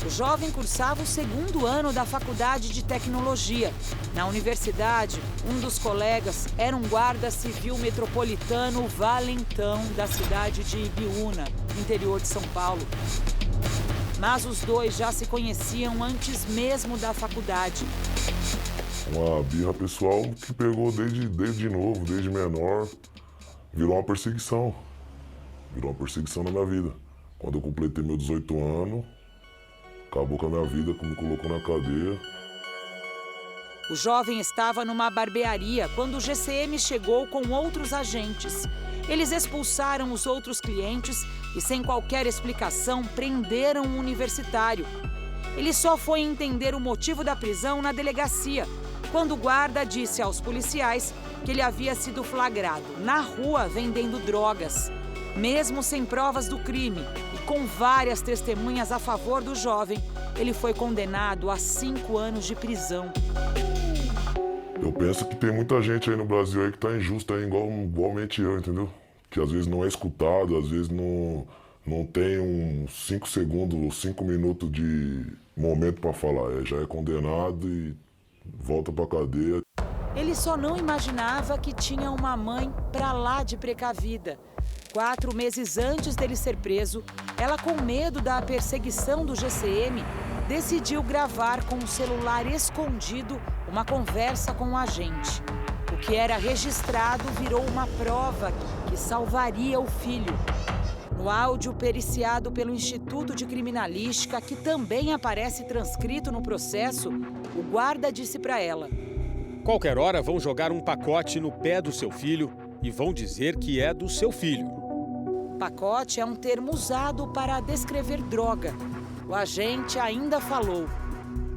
O jovem cursava o 2º ano da Faculdade de Tecnologia. Na universidade, um dos colegas era um guarda civil metropolitano valentão da cidade de Ibiúna, interior de São Paulo. Mas os dois já se conheciam antes mesmo da faculdade. Uma birra pessoal que pegou desde novo, desde menor, virou uma perseguição. Virou uma perseguição na minha vida. Quando eu completei meus 18 anos, acabou com a minha vida, me colocou na cadeia. O jovem estava numa barbearia quando o GCM chegou com outros agentes. Eles expulsaram os outros clientes e, sem qualquer explicação, prenderam o universitário. Ele só foi entender o motivo da prisão na delegacia, quando o guarda disse aos policiais que ele havia sido flagrado na rua vendendo drogas. Mesmo sem provas do crime e com várias testemunhas a favor do jovem, ele foi condenado a 5 anos de prisão. Eu penso que tem muita gente aí no Brasil aí que tá injusta, aí, igualmente eu, entendeu? que às vezes não é escutado, às vezes não tem uns 5 segundos, 5 minutos de momento para falar. Já é condenado e volta para a cadeia. Ele só não imaginava que tinha uma mãe pra lá de precavida. 4 meses antes dele ser preso, ela, com medo da perseguição do GCM, decidiu gravar com o celular escondido uma conversa com o agente. O que era registrado virou uma prova que salvaria o filho. No áudio periciado pelo Instituto de Criminalística, que também aparece transcrito no processo, o guarda disse para ela: qualquer hora vão jogar um pacote no pé do seu filho e vão dizer que é do seu filho. Pacote é um termo usado para descrever droga. O agente ainda falou: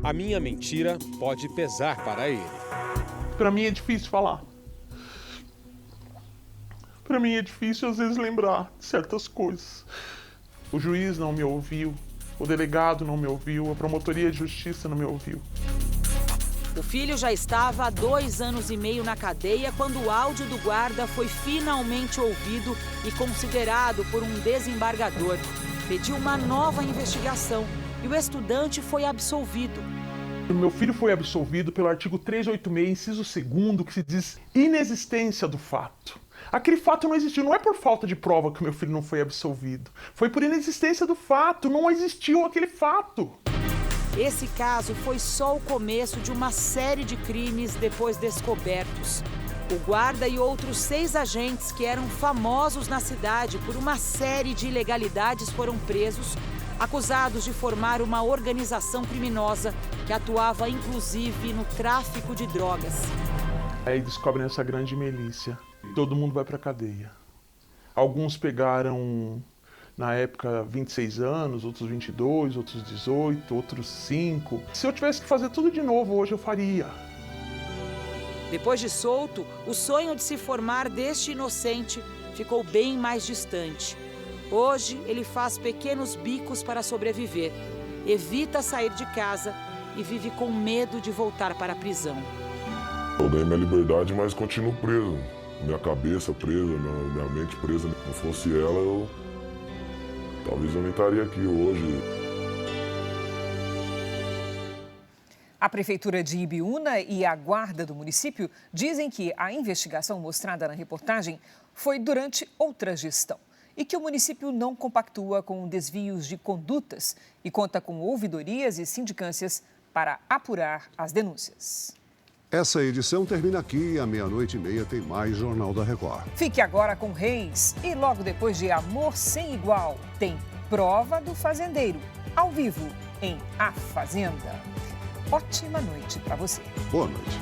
a minha mentira pode pesar para ele. Para mim é difícil falar. Para mim é difícil às vezes lembrar de certas coisas. O juiz não me ouviu, o delegado não me ouviu, a promotoria de justiça não me ouviu. O filho já estava há 2 anos e meio na cadeia quando o áudio do guarda foi finalmente ouvido e considerado por um desembargador. Pediu uma nova investigação e o estudante foi absolvido. O meu filho foi absolvido pelo artigo 386, inciso 2º, que se diz inexistência do fato. Aquele fato não existiu, não é por falta de prova que o meu filho não foi absolvido. Foi por inexistência do fato, não existiu aquele fato. Esse caso foi só o começo de uma série de crimes depois descobertos. O guarda e outros 6 agentes que eram famosos na cidade por uma série de ilegalidades foram presos, acusados de formar uma organização criminosa que atuava inclusive no tráfico de drogas. Aí descobrem essa grande milícia. Todo mundo vai para a cadeia. Alguns pegaram, na época, 26 anos, outros 22, outros 18, outros 5. Se eu tivesse que fazer tudo de novo hoje, eu faria. Depois de solto, o sonho de se formar deste inocente ficou bem mais distante. Hoje, ele faz pequenos bicos para sobreviver, evita sair de casa e vive com medo de voltar para a prisão. Eu ganhei minha liberdade, mas continuo preso. Minha cabeça presa, minha mente presa. Se não fosse ela, talvez eu nem estaria aqui hoje. A Prefeitura de Ibiúna e a Guarda do município dizem que a investigação mostrada na reportagem foi durante outra gestão e que o município não compactua com desvios de condutas e conta com ouvidorias e sindicâncias para apurar as denúncias. Essa edição termina aqui e à 00:30 tem mais Jornal da Record. Fique agora com Reis e logo depois de Amor Sem Igual tem Prova do Fazendeiro, ao vivo em A Fazenda. Ótima noite para você. Boa noite.